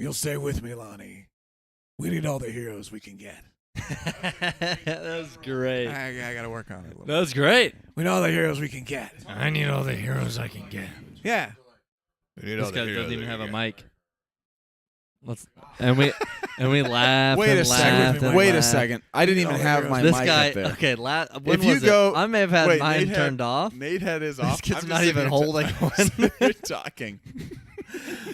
You'll stay with me, Lonnie. We need all the heroes we can get. That was great. I got to work on it a little That was great. We need all the heroes we can get. I need all the heroes I can get. Yeah. This guy doesn't even have a mic. And we laughed. Wait a and second. laughed and Wait a laughed. second. I didn't even have my This mic guy. up there. Okay, when If you was go- it? I may have had wait, mine Nate turned off. Nate had his This off. kid's I'm not just even sitting here holding one. sitting here talking.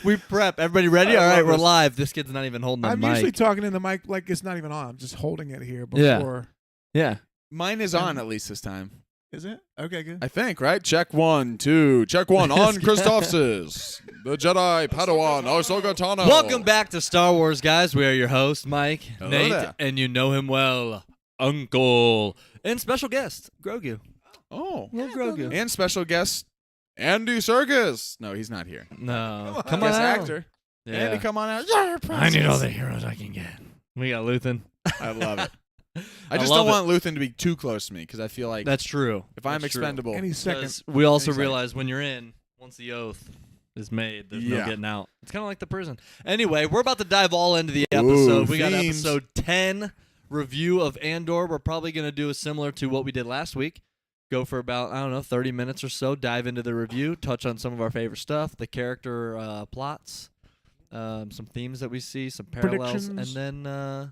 We prep. Everybody ready? I All right, love we're this. live. This kid's not even holding the I'm mic. usually talking in the mic like it's not even on. I'm just holding it here Yeah. before. Yeah. Mine is on at least this time. Is it? Okay, good. I think, right? Check 1, 2. Check 1 on Christophsis. The Jedi Padawan, Ahsoka Tano. Welcome back to Star Wars, guys. We are your hosts, Mike, Hello Nate, there. and you know him well, Uncle, and special guest, Grogu. Oh. Grogu. And special guest, Andy Serkis. No, he's not here. No. Come on Guest out. actor. Yeah. Andy, come on out. Yeah, I need all the heroes I can get. We got Luthen. I love it. I just love don't it. want Luthen to be too close to me because I feel like That's true. if I'm That's true. expendable, Any second. 'Cause we also Any second. realize when you're in, once the oath is made, there's no Yeah. getting out. It's kind of like the prison. Anyway, we're about to dive all into the episode. We got themes. episode 10, review of Andor. We're probably going to do a similar to what we did last week. Go for about, 30 minutes or so, dive into the review, touch on some of our favorite stuff, the character plots, some themes that we see, some parallels, and Predictions. then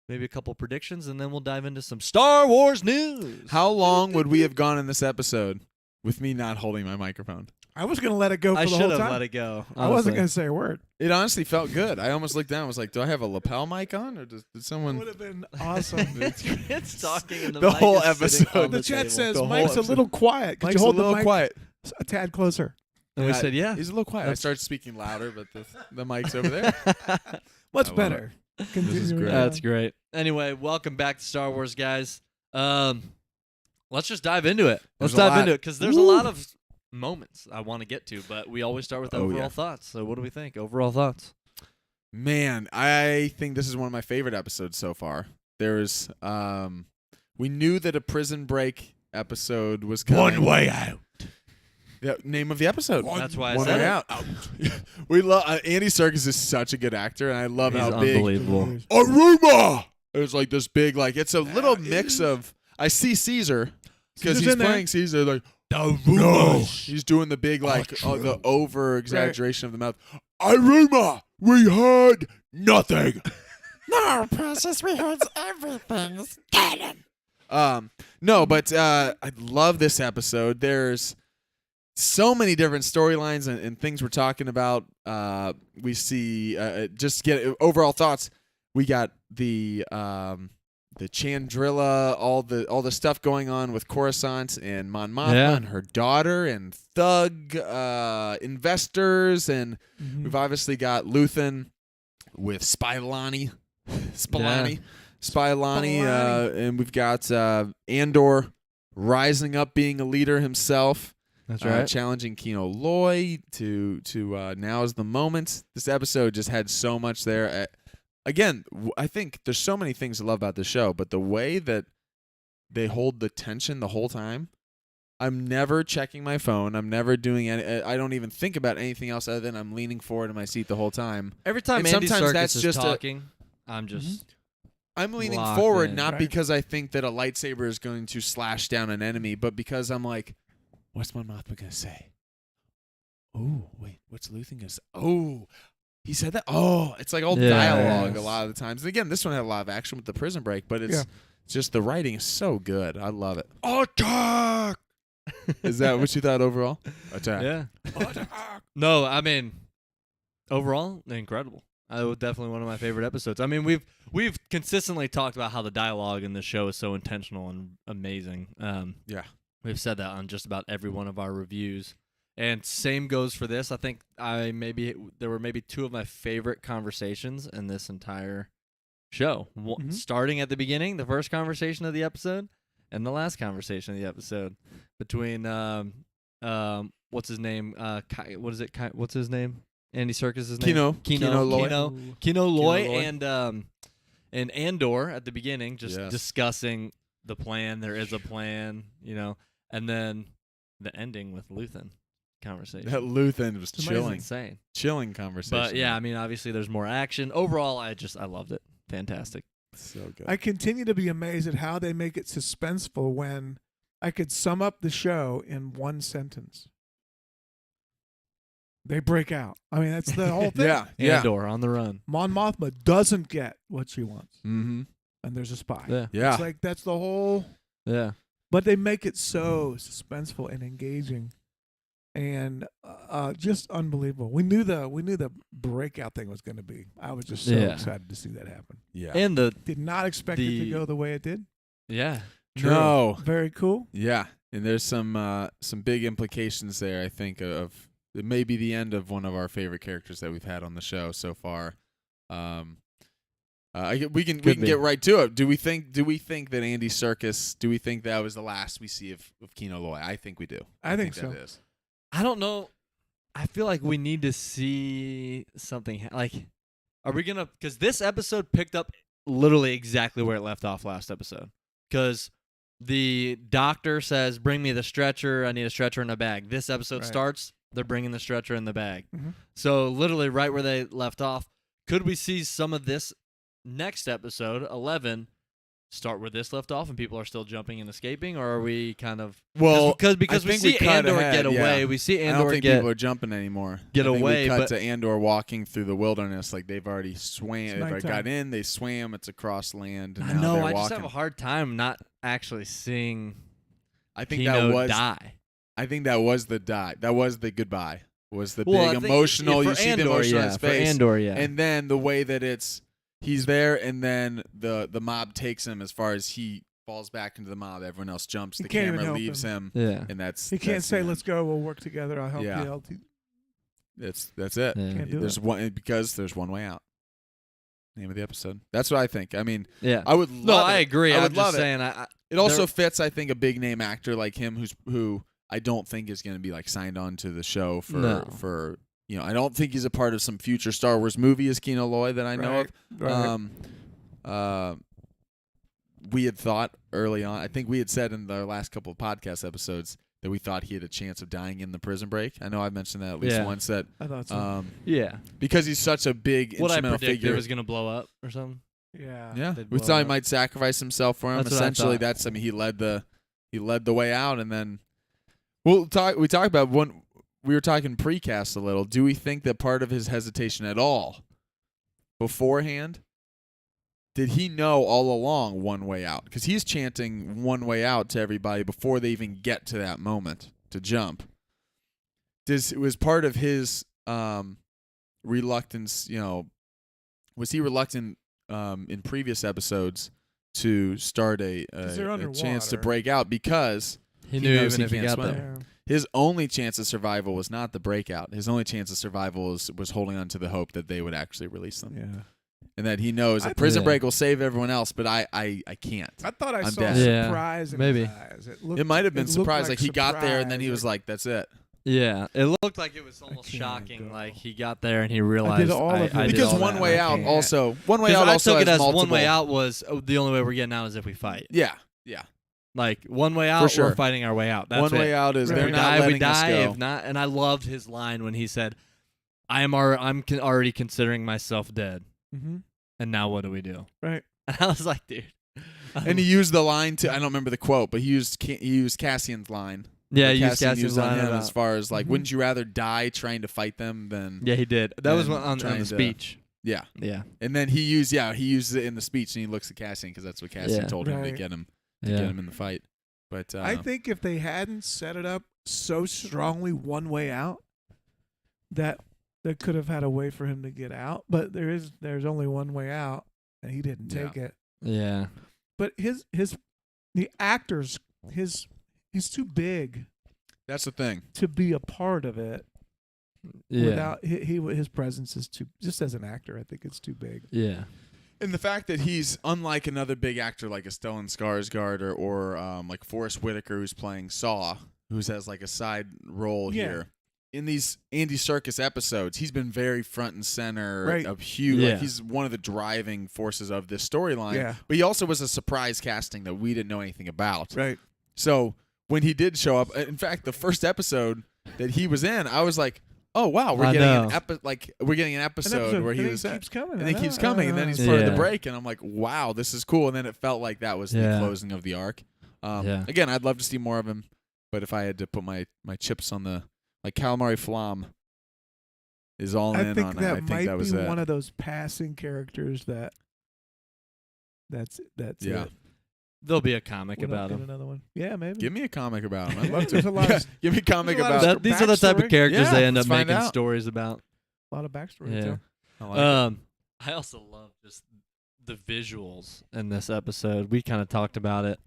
maybe a couple predictions, and then we'll dive into some Star Wars news. how long would we have gone in this episode with me not holding my microphone? I was going to let it go for I the should whole have time. let it go. I wasn't going to say a word. It honestly felt good. I almost looked down and was like, do I have a lapel mic on or did It someone... would have been awesome. It's talking in the, The mic whole is sitting episode. on The chat table. says The whole Mike's a episode. little quiet. Could Mike's you hold a little the mic quiet. a tad closer? And we Yeah, said, yeah. He's a little quiet. I That's- started speaking louder, but the mic's over there. What's I love better? Continuing great. on. That's great. Anyway, welcome back to Star Wars, guys. Let's just dive into it. Let's There's a dive lot. into it because there's a lot of moments I want to get to, but we always start with Oh, overall yeah. thoughts. So, what do we think? Overall thoughts? Man, I think this is one of my favorite episodes so far. There's, we knew that a prison break episode was coming. One way out. The name of the episode. That's why I One said way it. out. We love Andy Serkis is such a good actor, and I love He's how big unbelievable. Aruma. It's like this big, like it's a little mix of. I see Caesar because Caesar's he's in there. playing Caesar. Like The rumors. he's doing the big, like true. the over exaggeration of the mouth. Aruma, we heard nothing. No, precious, we heard everything. Get him. No, but I love this episode. There's so many different storylines and things we're talking about. We see just get overall thoughts. We got the Chandrilla, all the stuff going on with Coruscant and Mon Mothma Yeah. and her daughter and Thug investors, and Mhm. we've obviously got Luthen with Spilani, Yeah. Spilani, and we've got Andor rising up, being a leader himself. That's right. Challenging Kino Loy to now is the moment. This episode just had so much there. Again, I think there's so many things to love about the show, but the way that they hold the tension the whole time, I'm never checking my phone. I'm never doing any. I don't even think about anything else other than I'm leaning forward in my seat the whole time. Every time and Andy sometimes Serkis that's is just talking, I'm just I'm leaning Locked forward in. not Right. because I think that a lightsaber is going to slash down an enemy, but because I'm like, what's my mouth going to say? Oh, wait, what's Luthen going to say? Oh, he said that? Oh, it's like all Yeah. dialogue Yes. a lot of the times. And again, this one had a lot of action with the prison break, but it's Yeah. just the writing is so good. I love it. Attack. Is that what you thought overall? Attack. yeah. Attack. No, I mean, overall, incredible. Definitely one of my favorite episodes. I mean, we've consistently talked about how the dialogue in this show is so intentional and amazing. Yeah. We've said that on just about every one of our reviews, and same goes for this. I think there were maybe two of my favorite conversations in this entire show. Mhm. Starting at the beginning, the first conversation of the episode, and the last conversation of the episode between what's his name? What's his name? Andy Serkis' name? Kino Loy. Kino Loy Loy. and Andor at the beginning, just Yes. discussing the plan. There is a plan, and then the ending with Luthen. conversation. That Luthen was It's chilling. insane. Chilling conversation. But yeah, I mean, obviously there's more action. Overall, I loved it. Fantastic. So good. I continue to be amazed at how they make it suspenseful when I could sum up the show in one sentence. They break out. I mean, that's the whole thing. Yeah. Andor on the run. Mon Mothma doesn't get what she wants, Mm-hmm. and there's a spy. Yeah. Yeah. It's like that's the whole. Yeah. But they make it so suspenseful and engaging, and just unbelievable. We knew the breakout thing was going to be. I was just so excited to see that happen. Yeah. And Did not expect it to go the way it did. yeah. True. No. Very cool. Yeah. And there's some big implications there, I think, of it may be the end of one of our favorite characters that we've had on the show so far. We can get right to it. Do we think that Andy Serkis? Do we think that was the last we see of Kino Loy? I think we do. I think so. That is. I don't know. I feel like we need to see something are we gonna? Because this episode picked up literally exactly where it left off last episode. Because the doctor says, "Bring me the stretcher. I need a stretcher in a bag." This episode starts. They're bringing the stretcher in the bag. Mm-hmm. So literally right where they left off. Could we see some of this next episode 11 start where this left off and people are still jumping and escaping, or are we kind of because I we think see cut Andor ahead, get away. yeah. We see I don't Andor think get people are jumping anymore. get I think away, We cut but- to Andor walking through the wilderness like they've already swam. It's They've already nighttime. got in. They swam. It's across land. And I now know. they're I just walking. have a hard time not actually seeing I think Kino that was. die. I think that was the die. That was the goodbye. Was the Well, I big think emotional? for You see the Andor, emotion on yeah, his for face. Andor, yeah. And then the way that he's there, and then the mob takes him as far as he falls back into the mob. Everyone else jumps. He The can't even camera help leaves him. Yeah. And that's He can't that's say, the "Let's end. go. We'll work together. I'll help Yeah. you." That's it. Yeah. Can't do There's it. one because there's one way out. Name of the episode. That's what I think. I mean, Yeah. I would No, love I it. agree. I I'm would just love it. saying. It also fits, I think, a big name actor like him who I don't think is going to be like signed on to the show for I don't think he's a part of some future Star Wars movie as Kino Loy that I know of. Right. We had thought early on, I think we had said in the last couple of podcast episodes that we thought he had a chance of dying in the prison break. I know I've mentioned that at least once that I thought so. yeah. because he's such a big What I instrumental predicted figure. was going to blow up or something. Yeah. Yeah, They'd we blow thought he up. might sacrifice himself for him. That's what I Essentially, thought. he led the way out, and then we talked about when we were talking precast a little. Do we think that part of his hesitation at all beforehand? Did he know all along one way out? Because he's chanting one way out to everybody before they even get to that moment to jump. Was part of his reluctance, was he reluctant in previous episodes to start a 'Cause they're chance to underwater. break out because He He knew knows even he if he can't got swim. there. Yeah. his only chance of survival was not the breakout. His only chance of survival was holding on to the hope that they would actually release them. Yeah. And that he knows I- that prison Yeah. break will save everyone else, but I can't. I thought I I'm saw dead. Yeah, surprise in maybe. his eyes. It might have been looked surprise. Like he got there and then he surprise was like, that's it. Yeah, it looked like it was almost can't shocking. go. Like he got there and he realized all of it. I did Because all one that. way I out can't. also one way 'Cause out I also took it has as multiple. one way out was the only way we're getting out is if we fight. Yeah. Like one way out, For sure. we're fighting our way out. That's One way it. out is Right. they're we not die, letting we die. us go. If not, and I loved his line when he said, I'm already considering myself dead, Mm-hmm. and now what do we do?" Right. And I was like, dude. And he used the line to I don't remember the quote, but he used Cassian's line. yeah, That he used Cassian Cassian's on line him about- as far as like, Mhm. wouldn't you rather die trying to fight them than Yeah, he did. That was and on trying the to- speech. yeah. Yeah. And then he used it in the speech, and he looks at Cassian because that's what Cassian Yeah. told him to Right. get him Yeah. in the fight. But I think if they hadn't set it up so strongly one way out, that they could have had a way for him to get out. But there's only one way out, and he didn't take it. Yeah. But the actors he's too big that's the thing. to be a part of it. Yeah. Without his presence is too, just as an actor, I think it's too big. Yeah. And the fact that he's unlike another big actor like a Stellan Skarsgård or like Forrest Whitaker who's playing Saw, who has like a side role Yeah. here. In these Andy Serkis episodes, he's been very front and center Right. of huge. Yeah. Like he's one of the driving forces of this storyline. Yeah. But he also was a surprise casting that we didn't know anything about. Right. So when he did show up, in fact, the first episode, that he was in, I was like, oh wow, we're I getting know. we're getting an episode where he and was he in. keeps coming. And I then know, keeps coming, and then he's I part of the Yeah. break, and I'm like, wow, this is cool. And then it felt like that was the Yeah. closing of the arc. Yeah. Again, I'd love to see more of him, but if I had to put my chips on the calamari flam is all I in think on that I think might that was be it. one of those passing characters that's Yeah. it. There'll be a comic We don't about get him. Another one. Yeah, maybe. Give me a comic about him. I'd love to. There's a lot of- Give me a comic there's a lot of about. stuff- These are the type of backstory. characters Yeah, they end up let's find making out. stories about. A lot of backstory Yeah. too. I like it. I also love just the visuals in this episode. We kind of talked about it.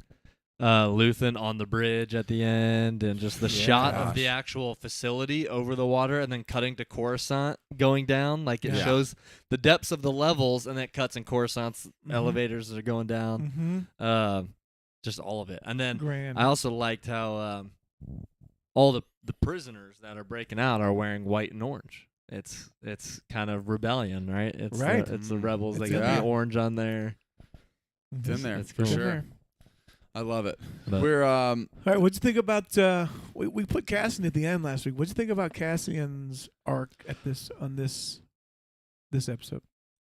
Luthen on the bridge at the end, and just the shot of the Gosh. actual facility over the water, and then cutting to Coruscant going down. Like it Yeah. shows the depths of the levels, and it cuts in Coruscant's Mhm. elevators that are going down. Mm-hmm. Just all of it. And then Grand. I also liked how all the prisoners that are breaking out are wearing white and orange. It's kind of rebellion, right? It's Right. it's the rebels. It's They got in the there. orange on there. It's in there It's for cool. sure. I love it. But- We're All right, what'd you think about? We put Cassian at the end last week. What'd you think about Cassian's arc at this episode?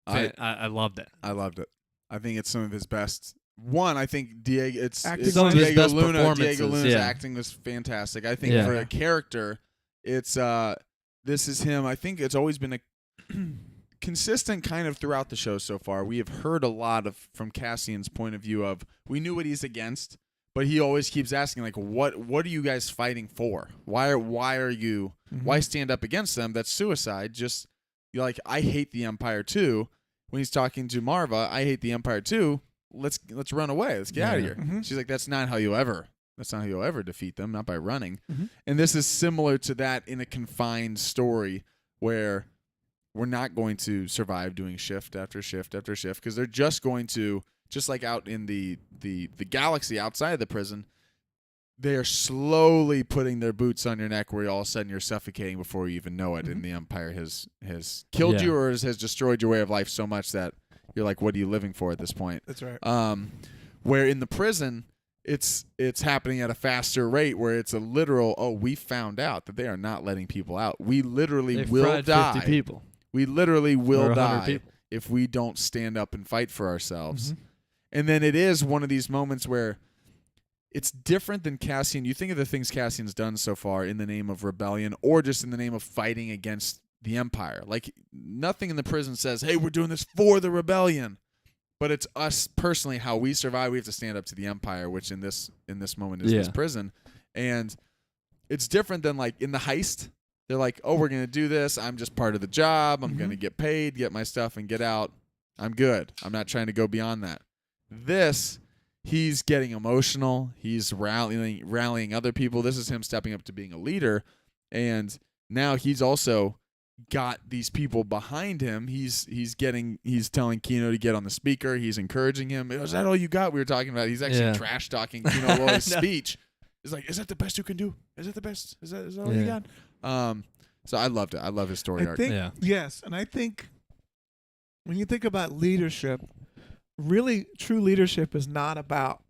I loved it. I loved it. I think it's some of his best. One, I think Diego. It's Acting Some of his Diego best Luna. Diego performances, Luna's yeah. acting was fantastic. I think Yeah. for a character, it's this is him. I think it's always been a consistent kind of throughout the show so far. We have heard a lot from Cassian's point of view of we knew what he's against, but he always keeps asking like, what are you guys fighting for? Why are you why stand up against them? That's suicide. Just you're like, I hate the Empire too. When he's talking to Marva, I hate the Empire too. Let's run away. Let's get out of Yeah. here. Mhm. She's like, that's not how you'll ever defeat them, not by running. Mhm. And this is similar to that in a confined story where we're not going to survive doing shift after shift after shift because they're just going to, just like out in the galaxy outside of the prison, they are slowly putting their boots on your neck where all of a sudden you're suffocating before you even know it, and the Empire has killed Yeah. you or has destroyed your way of life so much that you're like, what are you living for at this point? That's right. Where in the prison, it's happening at a faster rate where it's a literal, we found out that they are not letting people out. We literally They will fried die. 50 people. We literally will Or 100 die people. if we don't stand up and fight for ourselves. Mhm. And then it is one of these moments where it's different than Cassian. You think of the things Cassian's done so far in the name of rebellion or just in the name of fighting against the Empire. Like nothing in the prison says, hey, we're doing this for the rebellion. But it's us personally, how we survive. We have to stand up to the Empire, which in this moment is this Yeah. prison. And it's different than like in the heist. They're like, oh, we're going to do this. I'm just part of the job. I'm going to get paid, get my stuff, and get out. I'm good. I'm not trying to go beyond that. This, he's getting emotional. He's rallying other people. This is him stepping up to being a leader. And now he's also got these people behind him. He's telling Kino to get on the speaker. He's encouraging him. Is that all you got? We were talking about. He's actually Yeah. trash talking Kino Loy's No. speech. It's like, is that the best you can do? Is that the best? Is that all you Yeah. got? So I loved it. I love his story I arc. think Yeah. yes, and I think when you think about leadership, really true leadership is not about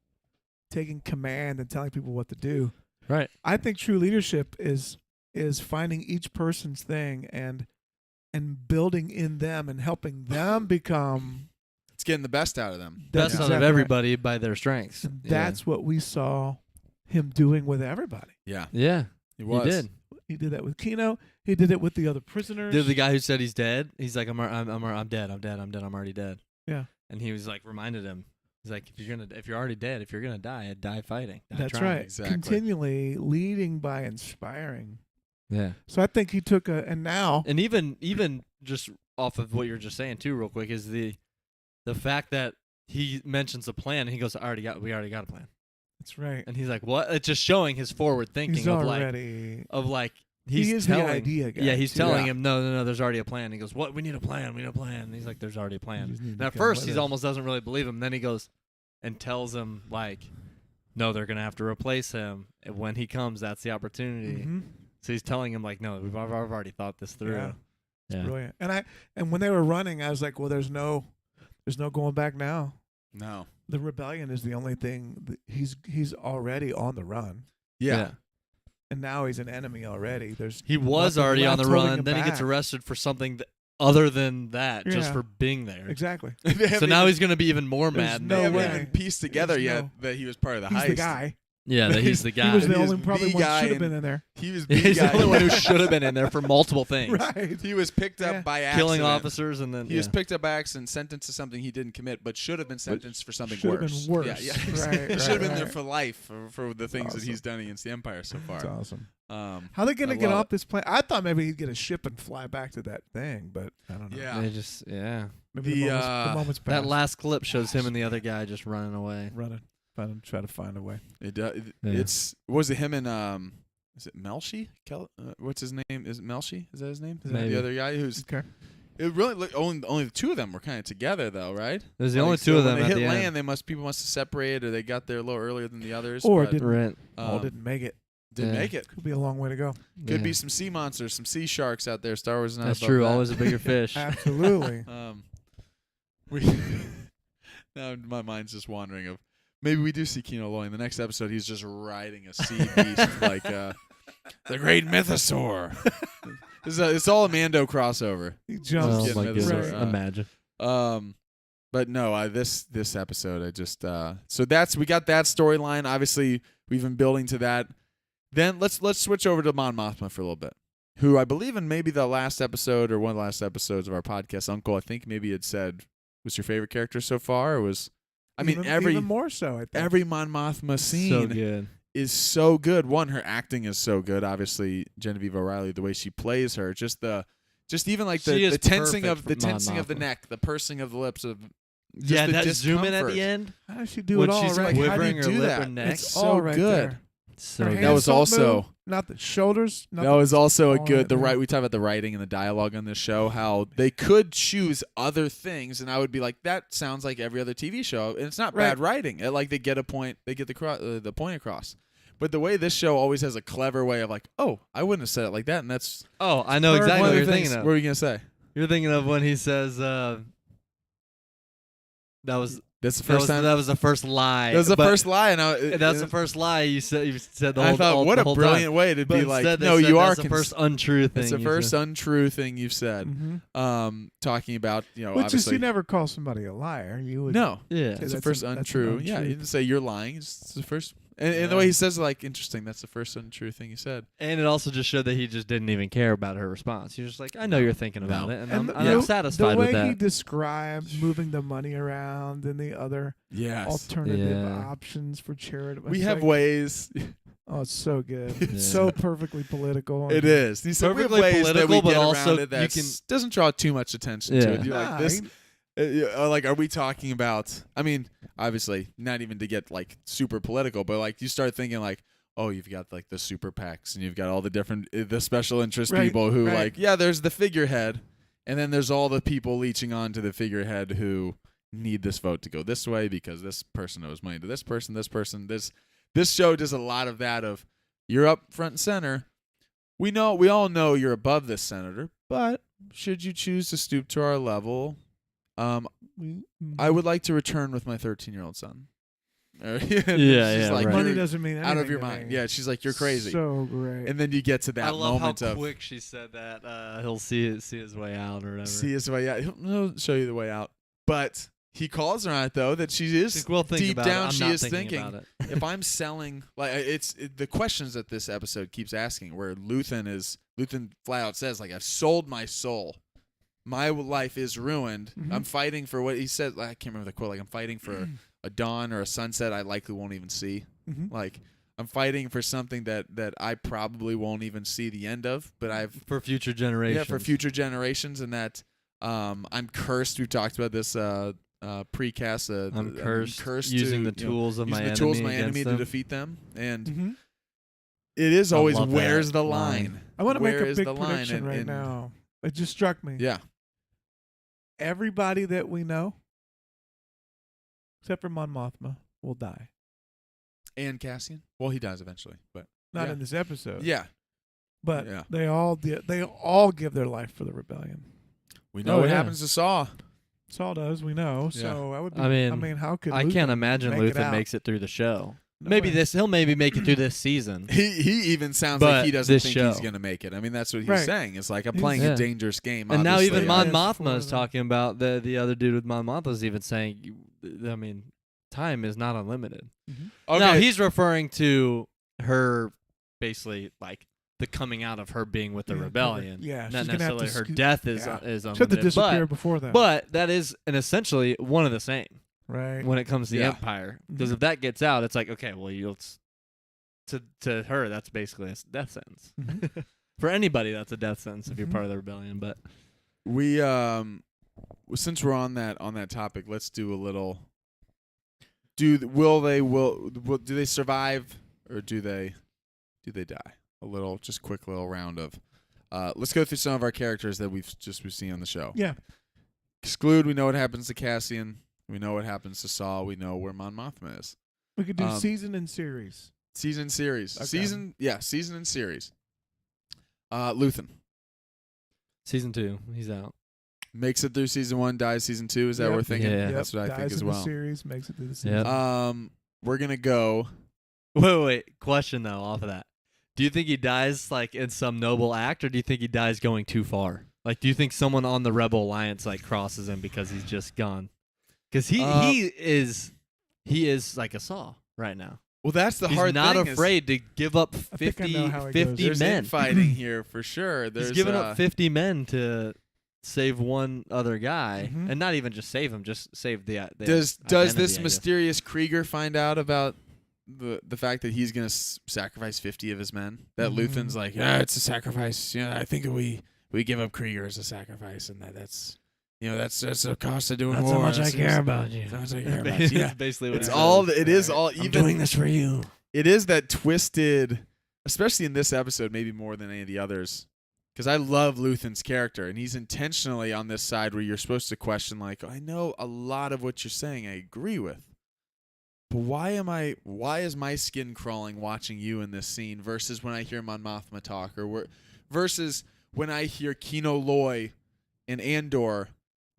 taking command and telling people what to do. Right. I think true leadership is finding each person's thing and building in them and helping them become It's getting the best out of them. That's Best out exactly of right. everybody by their strengths. And that's what we saw him doing with everybody. Yeah, Yeah. he He was. did. He did that with Kino. He did it with the other prisoners. The guy who said he's dead, he's like, I'm dead, I'm already dead. Yeah. And he was like, reminded him, he's like, if you're already dead, if you're gonna die, die fighting. Die That's trying. right. Exactly. Continually leading by inspiring. Yeah. So I think he took and now And even just off of what you're just saying too, real quick, is the fact that he mentions a plan and he goes, we already got a plan. that's right. And he's like, what? It's just showing his forward thinking He's of already like he he's is telling, the idea guy. Yeah, he's too. telling Yeah. him, no, there's already a plan. He goes, what? We need a plan. And he's like, there's already a You plan. just need And to at come first, with he's us. almost doesn't really believe him. Then he goes and tells him, like, no, they're going to have to replace him. And when he comes, that's the opportunity. Mhm. So he's telling him, like, no, I've already thought this through. Yeah. Yeah. Brilliant. And when they were running, I was like, well, there's no going back now. No. The rebellion is the only thing that he's already on the run. Yeah. and now he's an enemy already. He was nothing already on left the holding run. him Then he gets back. arrested for something other than that, just Yeah. for being there. Exactly. So now he's going to be even more There's mad. no They haven't way. even pieced together There's yet no- that he was part of the He's heist. the guy. Yeah, that he's the guy. He was the He was only probably the one guy should have and- been in there. He was He's the guy. only one who should have been in there for multiple things. Right. He was picked up Yeah. by accident. Killing officers and then He was picked up by accident, sentenced to something he didn't commit, but should have been sentenced for something should have worse. been worse. Yeah, Right, he should have been there right. for life for the things that Awesome. he's done against the Empire so far. That's awesome. Um, How they gonna I get love off this plane? I thought maybe he'd get a ship and fly back to that thing, but I don't know. yeah. They just Maybe The, the moment's That passed. last clip shows him and the other guy just running away. running, try to find a way. Yeah. It's was it him and is it Melshi? What's his name? Is it Melshi? Is that his name? Is that Maybe. the other guy who's? Okay. It really only the two of them were kind of together though, right? There's the Like, only so two of them when at they the hit land, end. people must have separated, or they got there a little earlier than the others. Or but, didn't- Right. All didn't make it. didn't Yeah. make it. Could be a long way to go. Could Yeah. be some sea monsters, some sea sharks out there. Star Wars is not That's above true. that. Always a bigger fish. Absolutely. We now my mind's just wandering of maybe we do see Kino Loy in the next episode. He's just riding a sea beast like the great mythosaur. It's all a Mando crossover. He jumps. Oh getting my rid of goodness! the- Right. Imagine. But no, this episode I just so we got that storyline. Obviously, we've been building to that. Then let's switch over to Mon Mothma for a little bit, who I believe in maybe the last episode or one of the last episodes of our podcast, Uncle, I think maybe had said was your favorite character so far, or was even more so. I think. every Mon Mothma scene So good. is so good. One, her acting is so good. Obviously, Genevieve O'Reilly, the way she plays her, just even like She the is tensing perfect of the for Mon tensing of the Mothma. neck, the pursing of the lips of Yeah, the that zoom in at discomfort. the end. How does she do When it all she's right? like, how do quivering you her do lip that? and neck. It's so all right good. there. So Her good. That hands was don't also- move, not the shoulders. That was also a all good right there. we talk about the writing and the dialogue on this show, how they could choose other things, and I would be like, that sounds like every other TV show, and it's not Right. bad writing. Like they get a point, they get the point across. But the way this show always has a clever way of like, oh, I wouldn't have said it like that, and that's Oh, I know One of exactly one what of you're the things. thinking What of. were you gonna say? You're thinking of when he says, "That was That's the first time. that was the first lie." That was the But first lie, and That's the first lie you said. You said the whole. I thought, all- what the a whole brilliant time. way to But be like, instead they no, said you are. that's the first untrue thing. It's the you first said. untrue thing you've said. Mm-hmm. Talking about, Which obviously. is you never call somebody a liar. You would. No, Yeah. it's the that's first that's an untrue. Yeah, you untruth. didn't say you're lying. It's the first. And the way he says it, like, interesting. That's the first untrue thing he said. And it also just showed that he just didn't even care about her response. He was just like, "I know you're thinking about No. it, and, And I'm satisfied the way with that." he described moving the money around and the other Yes. alternative Yeah. options for charitable. We it's have like- ways. Oh, it's so good. Yeah. It's so perfectly political. It is. He said we have Perfectly ways that we political, but get also around it that you can- doesn't draw too much attention to Yeah. it. You're Nah, like this. Like, are we talking about? I mean, obviously, not even to get like super political, but like you start thinking like, oh, you've got like the super PACs and you've got all the different the special interest Right, people who right. like, yeah, there's the figurehead, and then there's all the people leeching on to the figurehead who need this vote to go this way because this person owes money to this person. This show does a lot of that. Of you're up front and center. We all know you're above this senator, but should you choose to stoop to our level, I would like to return with my 13-year-old son. Yeah, like, right. Money you're doesn't mean anything out of your to mind. me. Yeah, she's like, you're crazy. So great. And then you get to that I love moment how of quick she said that. He'll see his way out or whatever. see his way out. He'll show you the way out. But he calls her on it though that she is Like, we'll think deep about down it. I'm she not is thinking. about it. If I'm selling, like the questions that this episode keeps asking, where Luthen flat out says, like, I've sold my soul. My life is ruined. Mhm. I'm fighting for what he said. I can't remember the quote. Like, I'm fighting for a dawn or a sunset I likely won't even see. Mhm. Like, I'm fighting for something that I probably won't even see the end of. But I've For future generations. yeah, for future generations, and that I'm cursed. We've talked about this precast. I'm cursed, to, using the you know, tools of using my the tools of my against enemy to them. defeat them. And Mhm. it is I always love where's that the line. line? I want to make Where a is big the line? prediction right And- now. It just struck me. Yeah. Everybody that we know, except for Mon Mothma, will die. And Cassian. Well, he dies eventually, but Not Yeah. in this episode. yeah, But yeah. they all give their life for the rebellion. We know Oh, what yeah. happens to Saw. Saul does, we know. Yeah. So I would. Be, I mean, how could I Luthen can't imagine make it Luthen out? makes it through the show. No maybe way. he'll maybe make it through this season. He even sounds But like he doesn't this think show. he's going to make it. I mean, that's what he's Right. saying. It's like I'm He's- playing Yeah. a dangerous game. And now obviously. even Mon Yeah, Mothma is for them. talking about the other dude with Mon Mothma is even saying, I mean, time is not unlimited. Okay. No, he's referring to her basically like the coming out of her being with the Yeah, rebellion. yeah, Not she's gonna have to necessarily her scoot- death is yeah. is She had unlimited. to disappear before that. But that is essentially one of the same right. when it comes to the Yeah. Empire. Because Mhm. if that gets out, it's like, okay, well, to her, that's basically a death sentence. Mhm. For anybody, that's a death sentence if you're Mhm. part of the rebellion. But we since we're on that topic, let's do a little. Do they survive or do they die? A little, just quick little round of. Let's go through some of our characters that we've seen on the show. Yeah. Exclude. We know what happens to Cassian. We know what happens to Saul. We know where Mon Mothma is. We could do Um, season and series. Season series. Okay. Season and series. Luthen season 2, he's out. makes it through season 1, dies season 2. Is that what Yep. we're thinking? Yeah. That's what I Dies think as in the well. series makes it through the season. Yep. We're gonna go. Wait. Question though, off of that. Do you think he dies like in some noble act, or do you think he dies going too far? Like, do you think someone on the Rebel Alliance like crosses him because he's just gone? Because he is like a Saw right now. Well, that's the He's hard not thing. is afraid to give up I think I know how it 50 goes. There's men. infighting here for sure. There's He's giving up 50 men to save one other guy, Mhm. and not even just save him, just save the Does identity, this I guess. mysterious Krieger find out about the fact that he's gonna sacrifice 50 of his men? That Mhm. Luthen's like, yeah, it's a sacrifice. Yeah, I think we give up Krieger as a sacrifice, and that's the cost of doing That's war. how much I That's care about you. how much I care about you. Yeah. That's basically what It's it all. is. It is all. I'm Even doing this for you. it is that twisted, especially in this episode, maybe more than any of the others, because I love Luthen's character, and he's intentionally on this side where you're supposed to question, like, I know a lot of what you're saying I agree with, but why is my skin crawling watching you in this scene versus when I hear Mon Mothma talk, versus when I hear Kino Loy and Andor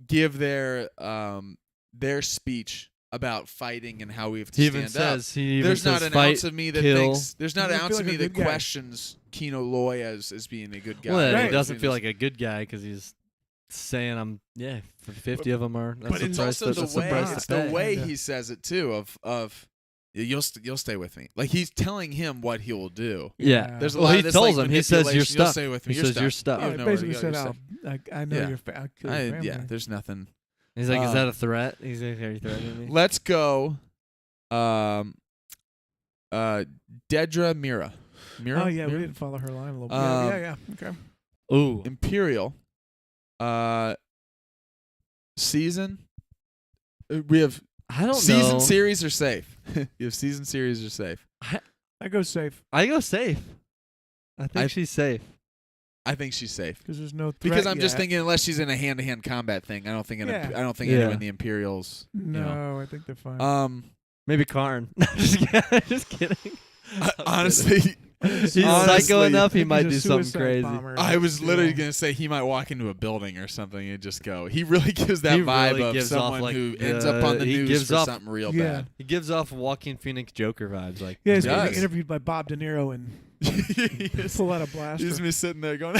give their speech about fighting and how we have to He even stand up. says he even There's not says an fight, ounce of me that kill. thinks. There's not an Doesn't ounce feel of like me a that good guy. questions Kino Loy as being a good guy. Well, Right. he doesn't feel like a good guy because he's saying I'm 50 of them are. That's But the it's price also to, that's the the way. price to It's the pay. way Kinda. he says it too. Of you'll stay with me. Like he's telling him what he will do. Yeah. There's a Well, lot he of this, tells like, him. He says you're manipulation. You'll stuck. stay with me. He You're says stuck. you're stuck. You Oh, have he nowhere to basically go. said, You're stuck. I know Yeah. your I'll kill your family. Yeah. There's nothing. He's like, is that a Um, threat? He's like, are you threatening me? Let's go. Dedra Mira. Mira. Oh yeah, we Mira? didn't follow her line a little bit. Um, Yeah. Okay. Ooh. Imperial. Season. We have I don't season know. series are safe. You have season series are safe. I go safe I go safe. I think I- she's safe. I think she's safe because there's no threat because I'm just yet. thinking unless she's in a hand-to-hand combat thing, I don't think Yeah. any Yeah. of the Imperials. No, I think they're fine. Maybe Karn. Just kidding. Honestly, He's honestly, psycho enough. I He think might he's do a something suicide crazy. bomber. I was literally Yeah. gonna say he might walk into a building or something and just go. He really gives that He vibe really of gives off, someone like, who ends up on the he news gives for off- something real Yeah. bad. He gives off Joaquin Phoenix Joker vibes. Like, Yeah, he's He getting does. interviewed by Bob De Niro and pull out a blaster. He's me sitting there going,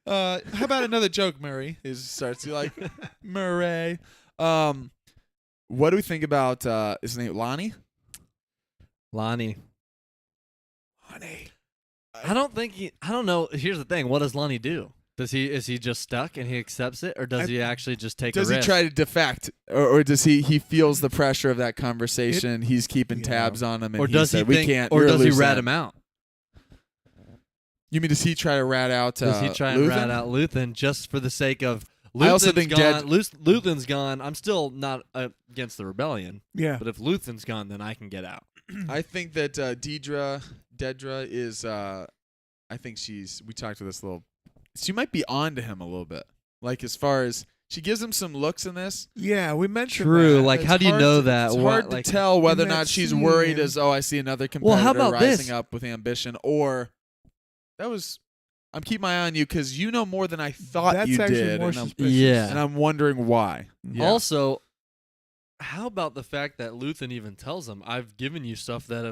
how about another joke, Murray? He just starts to like, Murray. What do we think about his name, Lonnie? Lonnie. Honey. I don't know. Here's the thing. What does Lonnie do? Is he just stuck and he accepts it, or does he actually just take Does a he risk? try to defect, or does he feels the pressure of that conversation? He's keeping yeah. tabs on him, and or does he said, we think, can't, or you're a does he loose rat end." him out? You mean does he try to rat out? Does he try and Luthen? rat out Luthen just for the sake of Luthen's I also think gone? Luthen's gone. I'm still not against the rebellion, Yeah. but if Luthen's gone, then I can get out. I think that Dedra is. I think she's. We talked to this little. She might be on to him a little bit. Like as far as she gives him some looks in this. Yeah, we mentioned True. that. Like, It's how do you hard know to- that? It's What, hard like, to tell whether or in that not she's worried scene- as I see another competitor Well, how about rising this? up with ambition, or that was. I'm keeping my eye on you because you know more than I thought That's you actually did, more and I'm, suspicious. Yeah. and I'm wondering why. Yeah. Also, how about the fact that Luthen even tells him, "I've given you stuff that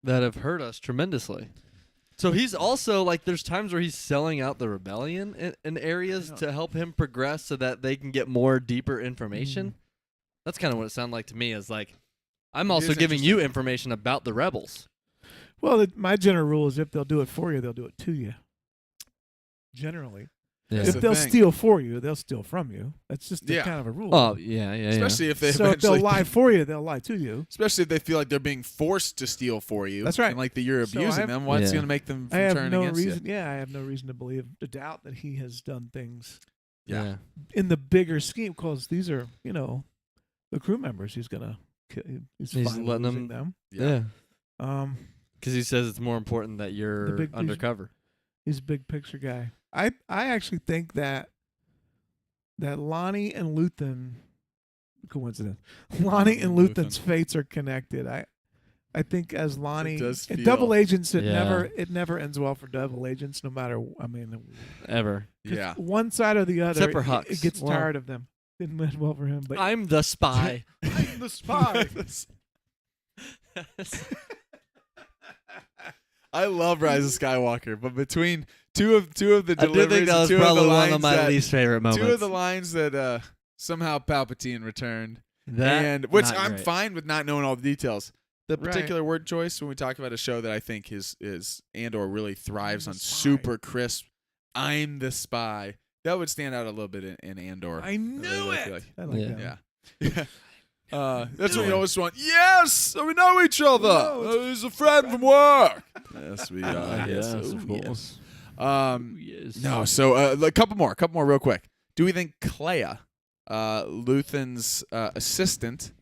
have hurt us tremendously." So he's also like, there's times where he's selling out the rebellion in areas to help him progress, so that they can get more deeper information. That's kind of what it sounded like to me. Is like, I'm also giving you information about the rebels. Well, my general rule is if they'll do it for you, they'll do it to you. Generally. Yeah. If they'll steal for you, they'll steal from you. That's just kind of a rule. Oh, yeah. Especially if they so if they'll lie for you, they'll lie to you. Especially if they feel like they're being forced to steal for you. That's right. And like that you're abusing them. What's going to make them turn against you? Yeah, I have no reason to doubt that he has done things. Yeah. In the bigger scheme, because these are, the crew members. He's gonna. He's letting them. Yeah. Because he says it's more important that you're undercover. He's a big picture guy. I actually think that Lonnie and Luthen, coincidence. Lonnie and Luthen's fates are connected. I think as Lonnie and double agents, it never ends well for double agents, no matter. Ever. Yeah. One side or the other, except for Hux. It gets tired of them. Didn't end well for him. But I'm the spy. I'm the spy. I love Rise of Skywalker, but between two of the deliveries, I do think that was probably one of my least favorite moments. Two of the lines that somehow Palpatine returned, which I'm fine with not knowing all the details. The particular word choice when we talk about a show that I think is Andor really thrives on super crisp. I'm the spy. That would stand out a little bit in Andor. I knew it. I like that. Yeah. That's what you always want. Yes, we know each other. He's a friend from work. Yes, we are. Yes, of course. Yes. No, so a couple more real quick. Do we think Clea, Luthen's assistant,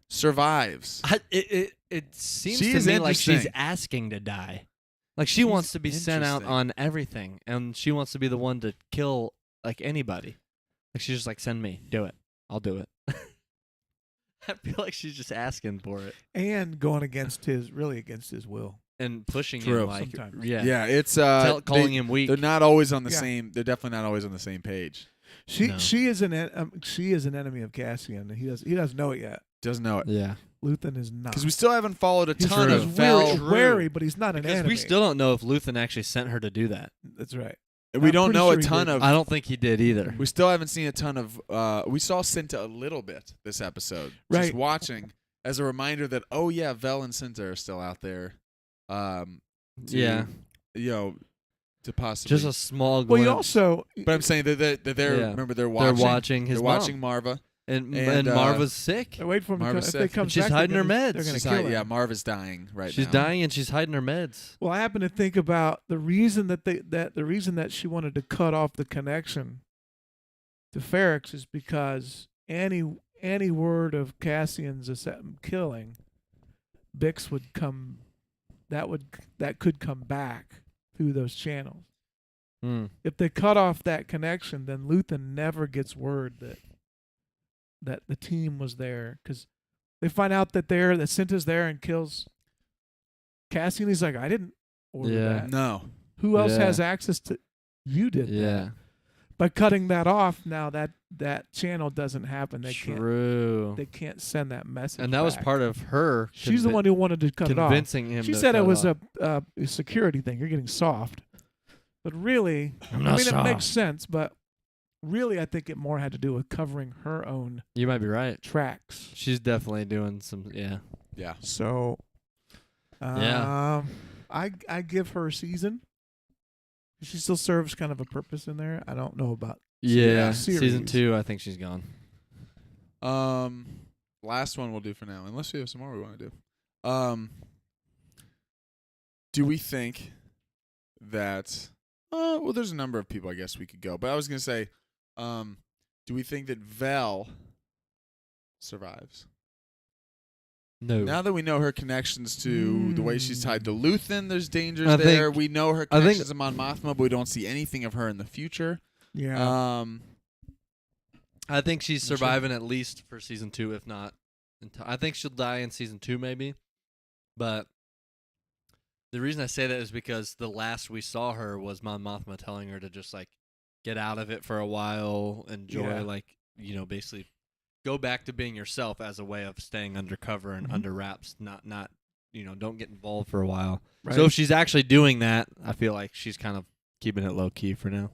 survives? It seems to me like she's asking to die. Like she wants to be sent out on everything, and she wants to be the one to kill like anybody. Like she's just like, send me, do it, I'll do it. I feel like she's just asking for it and going against his will and pushing him. Like, sometimes. Yeah, it's calling him weak. They're not always on the same. They're definitely not always on the same page. She is an enemy of Cassian. He doesn't know it yet. Doesn't know it. Yeah. Luthen is not. Because we still haven't followed a ton of Vel. Wary, but he's not an enemy. We still don't know if Luthen actually sent her to do that. That's right. We don't know a ton of. I don't think he did either. We still haven't seen a ton of. We saw Cinta a little bit this episode. Right. Just watching as a reminder that Vel and Cinta are still out there. To possibly just a small glimpse. Well, you also. But I'm saying that they're remember they're watching. They're watching his. They're watching Marva. And Marva's sick. Wait for him. If they come she's back, hiding her meds. They're going to kill her. Yeah, Marva's dying right now. She's dying and she's hiding her meds. Well, I happen to think about the reason that she wanted to cut off the connection to Ferrix is because any word of Cassian's killing, Bix would come. That could come back through those channels. If they cut off that connection, then Luthen never gets word that the team was there, because they find out that Cinta's there and kills Cassian. He's like, I didn't order that. No. Who else has access to? You did that. By cutting that off, now that channel doesn't happen. They can't send that message. And that was part of her. She's the one who wanted to cut it off. Convincing him. She said it was a security thing. You're getting soft. But really, it makes sense, but really, I think it more had to do with covering her own. You might be right. Tracks. She's definitely doing some. Yeah. So, I give her a season. She still serves kind of a purpose in there. I don't know about. Season 2. I think she's gone. Last one we'll do for now, unless we have some more we want to do. Do we think that? Well, there's a number of people I guess we could go, but I was gonna say. Do we think that Vel survives? No. Now that we know her connections to the way she's tied to Luthen, there's dangers there. We know her connections to Mon Mothma, but we don't see anything of her in the future. Yeah. I think she's surviving at least for season 2, if not. I think she'll die in season 2, maybe. But the reason I say that is because the last we saw her was Mon Mothma telling her to just like get out of it for a while, enjoy basically go back to being yourself as a way of staying undercover and Mhm. under wraps. Not don't get involved for a while. Right. So if she's actually doing that, I feel like she's kind of keeping it low key for now.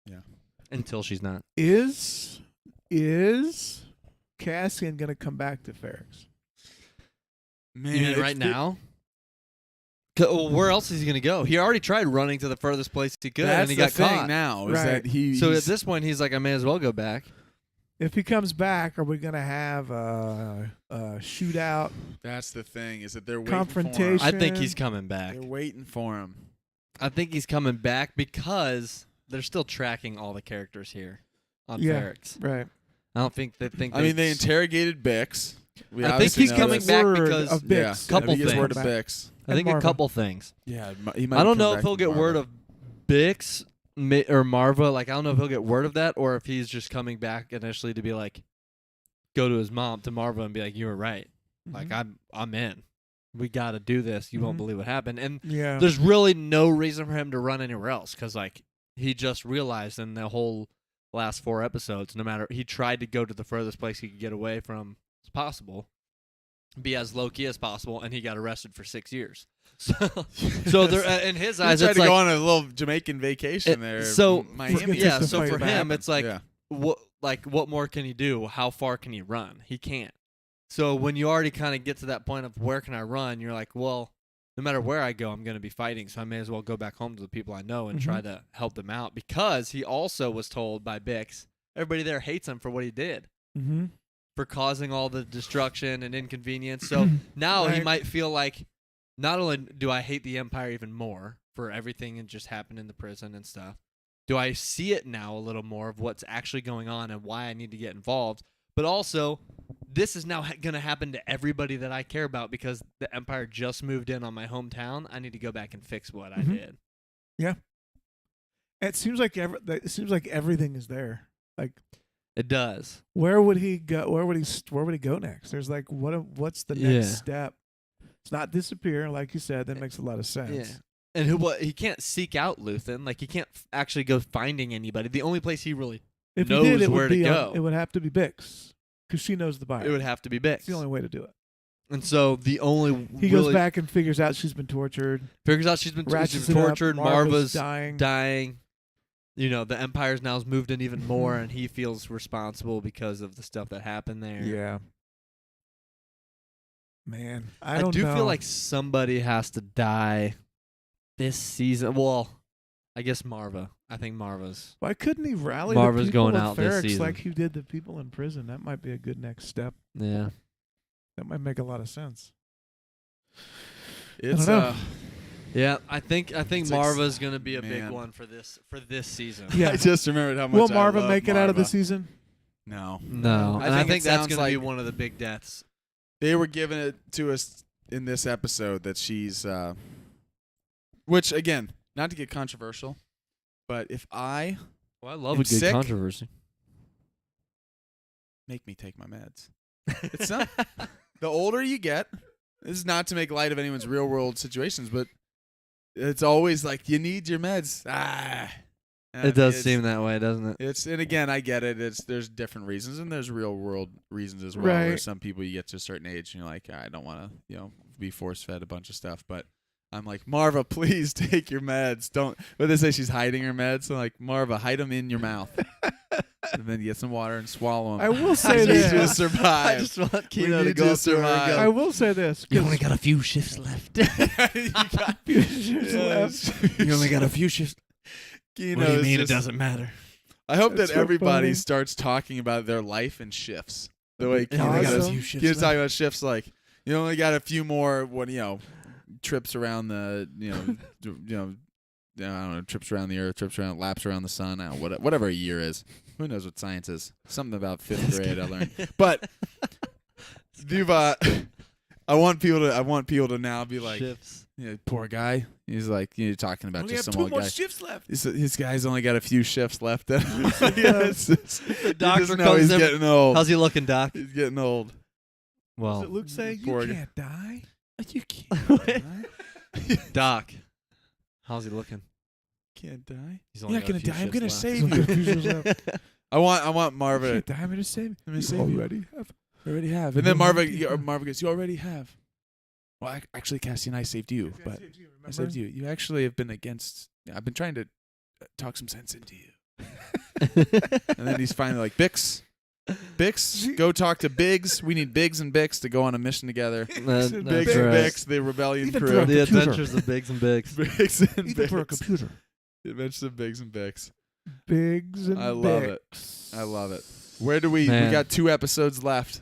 Yeah. Until she's not. Is Cassian gonna come back to Ferrex? Man, You mean right now? Well, where else is he going to go? He already tried running to the furthest place he could, That's and he the got thing caught. now is Right. that he. So at he's- this point, he's like, I may as well go back. If he comes back, are we gonna have a shootout? that's the thing is that they're waiting Confrontation. For I him. think he's coming back. They're waiting for him. I think he's coming back because they're still tracking all the characters here on Yeah. Ferrex. Right. I don't think they think. I mean, they interrogated Bix. We I think obviously he's know coming this. back Word because of Yeah, Bix. Couple I think it's word of things. Bix. I think a Marva. couple things. Yeah, he might I don't come know back if he'll to get Marva. word of Bix or Marva. Like, I don't know if he'll get word of that, or if he's just coming back initially to be like, go to his mom, to Marva, and be like, you were right. Like, Mhm. I'm in. We got to do this. You won't Mhm. believe what happened. And Yeah. there's really no reason for him to run anywhere else because, like, he just realized in the whole last 4 episodes, no matter, he tried to go to the furthest place he could get away from as possible, be as low key as possible, and he got arrested for 6 years. So there, in his He eyes, tried it's to like go on a little Jamaican vacation It- there. so Miami. Forget yeah. to So fight for back. him, it's like yeah. what more can he do? How far can he run? He can't. So when you already kind of get to that point of where can I run, you're like, well, no matter where I go, I'm going to be fighting, so I may as well go back home to the people I know and try to help them out. Because he also was told by Bix, everybody there hates him for what he did, Mm-hmm. for causing all the destruction and inconvenience. So now he Right. might feel like, not only do I hate the Empire even more for everything that just happened in the prison and stuff, do I see it now a little more of what's actually going on and why I need to get involved, but also this is now going to happen to everybody that I care about because the Empire just moved in on my hometown. I need to go back and fix what I Mhm. did. It seems like everything is there. Like, It does. where would he go? Where would he go next? There's like, what's the next Yeah. step? It's not disappear, like you said. That makes a lot of sense. Yeah. And he can't seek out Luthen. Like, he can't actually go finding anybody. The only place he really If knows he did, it where would to be go. it would have to be Bix, because she knows the Bible. it would have to be Bix. It's the only way to do it. And so the only He goes back and figures out she's been tortured. figures out she's been Ratchets it up, tortured. Marva's Marva's dying. You know, the Empire's now has moved in even more, and he feels responsible because of the stuff that happened there. Yeah. Man, I don't do know. feel like somebody has to die this season. Well, I guess Marva. I think Marva's. Why couldn't he rally Marva's the people going of out this Ferrex season. like he did the people in prison? That might be a good next step. Yeah. That might make a lot of sense. It's don't know. Yeah, I think It's Marva's gonna be a big man. one for this season. Yeah. I just remembered how much. Will I Marva love make it out of the Marva. season? No. No, I and I think think it that's sounds gonna be like- one of the big deaths. They were giving it to us in this episode that she's, which again, not to get controversial, but if I Well, I love I'm a good sick. controversy. make me take my meds, it's not. The older you get, this is not to make light of anyone's real world situations, but it's always like you need your meds. It does It's- seem that way, doesn't it? It's and again, I get it. There's different reasons and there's real world reasons as well. Right. Where some people you get to a certain age and you're like, I don't want to, be force fed a bunch of stuff. But I'm like, Marva, please take your meds. Don't. But they say she's hiding her meds. So I'm like, Marva, hide them in your mouth, and then get some water and swallow them. I will say I need you to this. survive. I just want We Kino to need go you up to to her and survive. I go, will say this. you only got a few shifts left. You got- You only got a few shifts. Kino What do you is mean just- it doesn't matter? I hope That's that so everybody funny. starts talking about their life in shifts. The way You only Kino got a does. few shifts Kino's talking about shifts like you only got a few more trips around the I don't know, trips around the earth, laps around the sun, I don't know, whatever a year is. Who knows what science is? Something about 5th grade I learned. But you've I want people to now be like, Shifts. poor guy. He's like, you're talking about Only just have some two old more guy. shifts left. His guy's only got a few shifts left. The The doctor comes he's in. getting old. How's he looking, Doc? He's getting old. Does Well, it Luke say you poor guy. can't die? You can't Doc, how's he looking? Can't die. He's You're only not got a gonna few die. I'm shifts gonna left. save He's only got a few you. shifts left. I want Marva. Shit, the hammer to save. Let me save you. Already have. I already have. And then Marva goes, you already have. Well, actually, Cassie and I saved you, but I saved you. You actually have been against. I've been trying to talk some sense into you. And then he's finally like, Bix, go talk to Biggs. We need Biggs and Bix to go on a mission together. That's Biggs right. and Bix, the rebellion Even crew. for a The computer. Adventures of Biggs and Biggs. Biggs and Even for a Bix. computer. The Adventures of Biggs and Bix. Biggs and I love it. Bix. I love it. Where do we Man. got 2 episodes left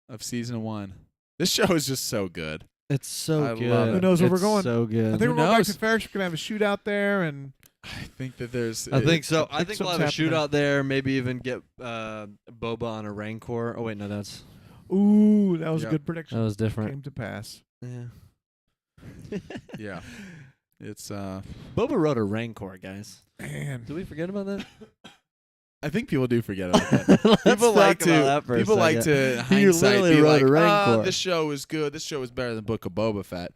of season 1. This show is just so good. It's so I good. love it. Who knows where we're It's going? So good. I think Who we're going back knows? to Ferris. We're gonna have a shootout there, and I think that there's I think so. I think think we'll have a something's happening. shootout there. Maybe even get Boba on a Rancor. Oh wait, no, that's ooh, that was Yep. a good prediction. that was different. Came to pass. Yeah. Yeah. It's Boba rode a Rancor, guys. Man, Did we forget about that? I think people do forget about that. Let's People like talk about to that for a people like second. to He hindsight literally be rode like, a Rancor. this show is good. This show is better than Book of Boba Fett.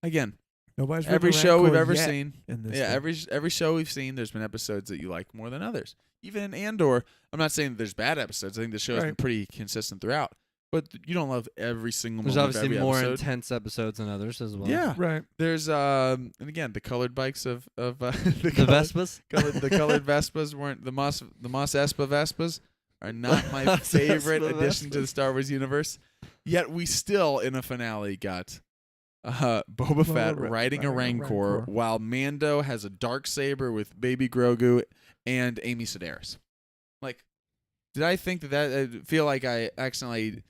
Again, nobody's every ridden a show we've Rancor ever yet seen, in this yeah, thing. every show we've seen, there's been episodes that you like more than others. Even in Andor, I'm not saying that there's bad episodes. I think the show has been Right. pretty consistent throughout. But you don't love every single There's moment of obviously every more episode. intense episodes than others as well. Yeah, Right. there's and again the colored bikes of the The colored, Vespas. the colored Vespas weren't the Mos Espa Vespas are not my Mos favorite Espa addition to the Vespas. Star Wars universe. Yet we still in a finale got Boba Fett riding a Rancor while Mando has a dark saber with Baby Grogu and Amy Sedaris. Like, did I think that I feel like I accidentally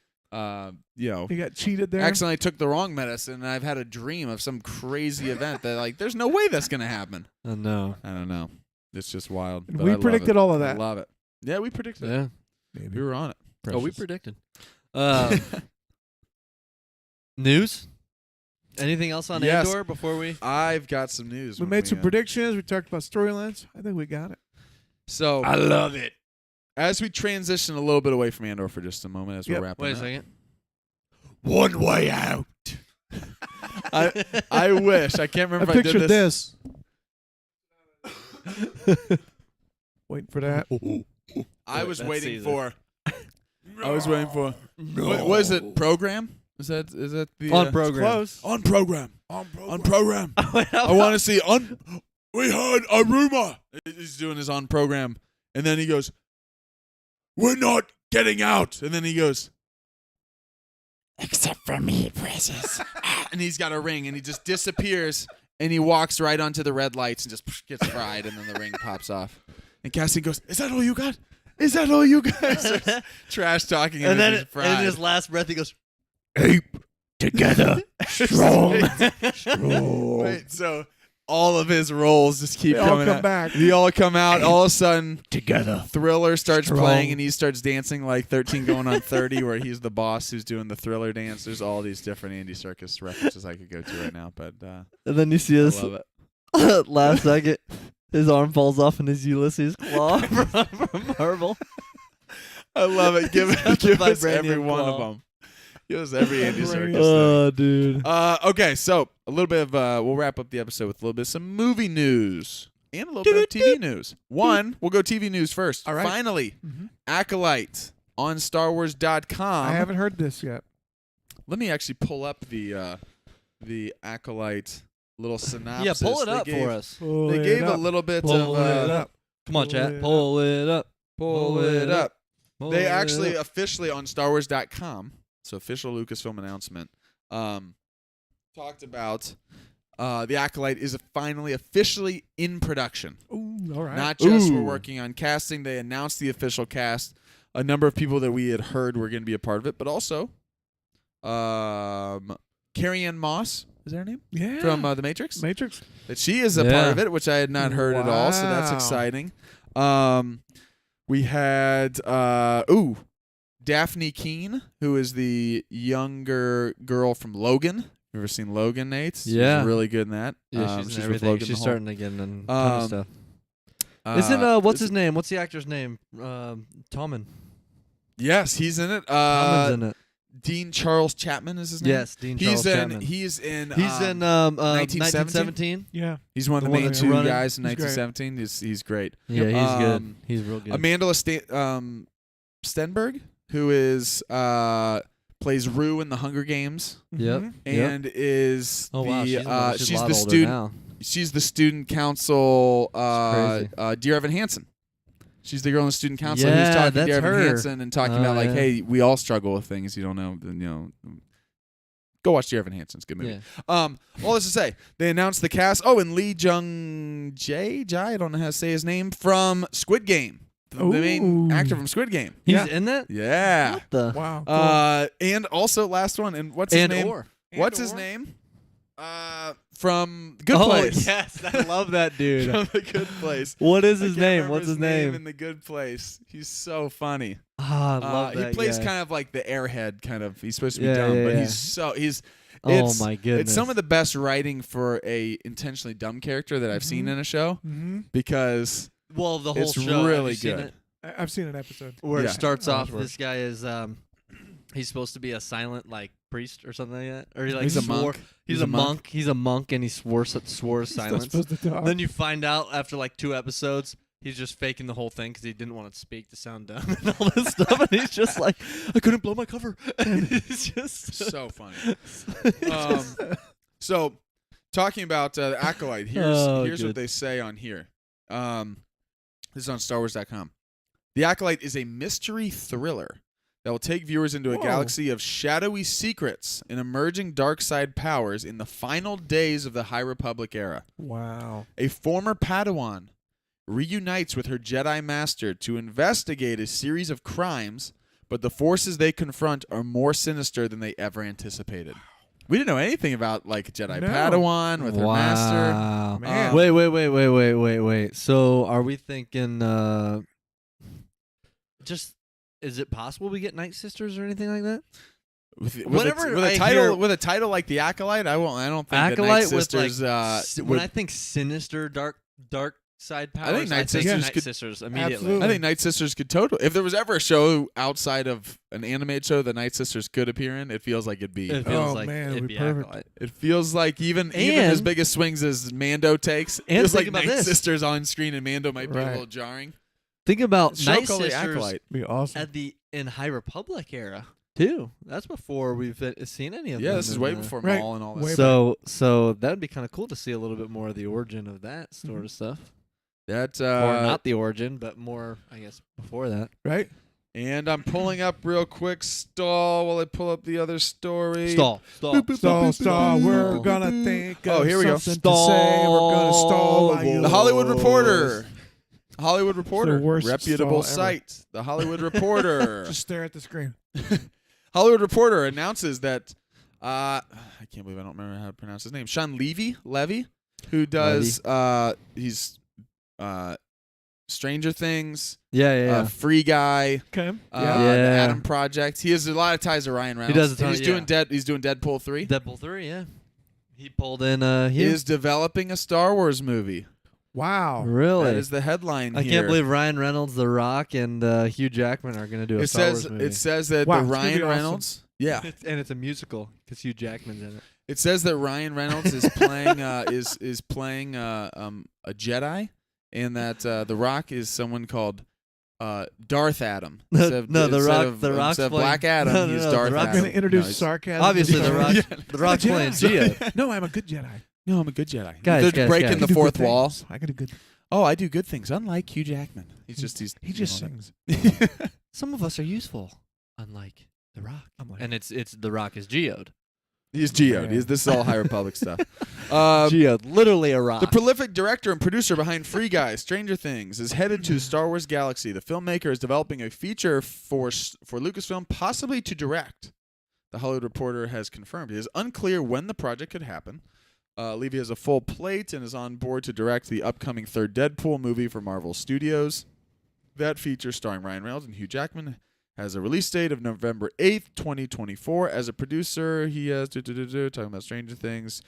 He got cheated there. accidentally took the wrong medicine and I've had a dream of some crazy event that like there's no way that's gonna happen. No. I don't know. It's just wild. And but we I love predicted it. all of I that. love it. Yeah, we predicted it. Yeah. Maybe. We were on it. Oh, we Precious. predicted. News? Anything else on Yes. Andor before we? I've got some news. We when made some uh, predictions. We talked about storylines. I think we got it. So love it. as we transition a little bit away from Andor for just a moment, as we're Yep. wrapping Wait a up, second. One way out. I wish I can't I remember if I did pictured this. Waiting for that. I was That's waiting Caesar. for. I was waiting for. What was it? Program? Is that the On program. Close. on program? On program. Wait, how I want to see on. We heard a rumor. He's doing his on program, and then he goes, "We're not getting out." And then he goes, Except for me, precious. and he's got a ring, and he just disappears, and he walks right onto the red lights and just gets fried, and then the ring pops off. And Cassie goes, "Is that all you got? Is that all you got?" Trash talking, And then he's in fried. his last breath, he goes, Ape together. Strong. Wait, so all of his roles just keep They all coming come out. back. They all come out. All of a sudden, Together. Thriller starts Strong. playing, and he starts dancing like 13 going on 30, where he's the boss who's doing the Thriller dance. There's all these different Andy Serkis references I could go to right now, but and then you see I this love it. last second, his arm falls off in his Ulysses claw from Marvel. I love it. Give It's got the us every vibranium one of claw. them. Give us every Andy Serkis Oh, dude. thing. Okay, so a little bit of we'll wrap up the episode with a little bit of some movie news and a little bit of TV news. One, we'll go TV news first. All right. Finally, Mhm. Acolyte on StarWars.com. I haven't heard this yet. Let me actually pull up the Acolyte little synopsis. Yeah, pull it They up gave- for us. Pull They it gave a up. little bit Pull of it up. Come on, Pull chat. it Pull it up. pull it up. Pull They it actually up. officially on StarWars.com, so official Lucasfilm announcement, talked about the Acolyte is finally officially in production. Ooh, all right. Not just we're Ooh. working on casting. They announced the official cast. A number of people that we had heard were going to be a part of it, but also Carrie-Anne Moss, is that her name? yeah. From The Matrix? Matrix. That she is a part Yeah. of it, which I had not heard at all, so that's Wow. exciting. We had Daphne Keene, who is the younger girl from Logan. You ever seen Logan, Nate? She's Yeah. really good in that. Yeah, she's, she's in with everything. Logan She's the whole- starting to get in a ton of stuff. Uh, What's his name? What's the actor's name? Tommen. Yes, he's in it. Tommen's in it. Dean Charles Chapman is his name. Yes, Dean Charles Chapman. He's in 1917. Yeah. He's one of the The one main that's two running. guys in He's great. 1917. He's great. Yeah, he's Um, good. He's real good. Amanda Stenberg, who is plays Rue in the Hunger Games, Yep. Mhm. and is Oh wow, she's, she's a lot the older student. now. She's the student council. It's Dear Evan Hansen. She's the girl in the student council Yeah, who's talking to that's Dear Evan her. Hansen and talking Oh, about like, yeah. hey, we all struggle with things you don't know. Go watch Dear Evan Hansen. It's a good movie. Yeah. All this to say, they announced the cast. Oh, and Lee Jung Jae, I don't know how to say his name, from Squid Game. The main Ooh. actor from Squid Game. He's Yeah. in that. Yeah. What the? Wow. Cool. And also last one. And what's his name? Andor. What's his Andor? name? From Good Oh Place. yes, I love that dude. From The Good Place. What is I his can't name? remember What's his in name? The Good Place. He's so funny. Ah, I love that He plays guy. kind of like the airhead kind of. He's supposed to be Yeah, dumb, yeah, but yeah. he's Oh it's- my goodness. It's some of the best writing for a intentionally dumb character that I've seen in a show Mm-hmm. because well, the whole it's show. Have really you seen good. it? I've seen an episode. Where Yeah. it starts Oh, off, that's this guy is he's supposed to be a silent like priest or something like that, or he like He's a swore. monk. He's a monk. He's a monk, and he swore silence. Supposed to talk. Then you find out after like 2 episodes, he's just faking the whole thing because he didn't want to speak to sound dumb and all this stuff. And he's just like, I couldn't blow my cover. And he's just So funny. So, talking about the Acolyte, here's Oh, what good. they say on here. This is on StarWars.com. The Acolyte is a mystery thriller that will take viewers into a Whoa. galaxy of shadowy secrets and emerging dark side powers in the final days of the High Republic era. Wow. A former Padawan reunites with her Jedi Master to investigate a series of crimes, but the forces they confront are more sinister than they ever anticipated. We didn't know anything about like Jedi No. Padawan with her master. Wow. Man. Wait. So are we thinking just is it possible we get Night Sisters or anything like that? Whenever I hear- with a title like the Acolyte, I don't think that Night Acolyte with Sisters. like when I think sinister dark side powers, think Night Sisters could- immediately. Absolutely. I think Night Sisters could totally. If there was ever a show outside of an animated show that Night Sisters could appear in, it feels like it'd be. It feels Oh, like man, it'd it'd be be perfect. Acolyte. It feels like even as And- big as swings as Mando takes. It And feels think like about Night this. Sisters on screen and Mando might be a Right. little jarring. Think about Show Night called The Sisters Acolyte. Be awesome. at the in High Republic era too. That's before we've seen any of them. Yeah, this is way in, before Right. Maul and all that. Way So that'd be kind of cool to see a little bit more of the origin of that sort of stuff, That or not the origin, but more, I guess, before that. Right? and I'm pulling up real quick. Stall while I pull up the other story. Stall. Stall. We're gonna think. Oh, of here we go. something to say. We're gonna stall while you. The Hollywood Reporter. Hollywood Reporter. worst Reputable stall ever. site. The Hollywood Reporter. Just stare at the screen. Hollywood Reporter announces that I can't believe I don't remember how to pronounce his name. Sean Levy, who does he's Stranger Things, Yeah. Free Guy, Okay. the Yeah. Adam Project. He has a lot of ties to Ryan Reynolds. does a ton, He's doing He's doing Deadpool 3. Deadpool 3. Yeah. He pulled in He here. is developing a Star Wars movie. Wow. Really? That is the headline I here. can't believe Ryan Reynolds, The Rock, and Hugh Jackman are going to do a it Star says Wars movie. it says that Wow, the it's gonna Ryan be awesome. Reynolds. Yeah. And it's a musical because Hugh Jackman's in it. It says that Ryan Reynolds is playing is playing a Jedi, and that The Rock is someone called Darth Adam. No, Instead of- The instead Rock. of- The Rock's instead of playing, Black Adam. No, He's no, Darth The I'm Rock's, gonna Adam. introduce No, he's- sarcasm. obviously, to The Rock. Jedi. The Rock's playing Geo. No, I'm a good Jedi. No, I'm a good Jedi. Guys, They're breaking I the can do fourth good wall. things. I can do good. Oh, I do good things, unlike Hugh Jackman. He just sings. Some of us are useful, unlike The Rock. I'm like, And it's The Rock is geode. He's geoed. Yeah. This is all High Republic stuff. Geode, literally a rock. The prolific director and producer behind Free Guy, Stranger Things, is headed to the Star Wars galaxy. The filmmaker is developing a feature for Lucasfilm, possibly to direct. The Hollywood Reporter has confirmed. It is unclear when the project could happen. Levy has a full plate and is on board to direct the upcoming third Deadpool movie for Marvel Studios. That feature, starring Ryan Reynolds and Hugh Jackman, has a release date of November 8th, 2024. As a producer, he has talking about Stranger Things.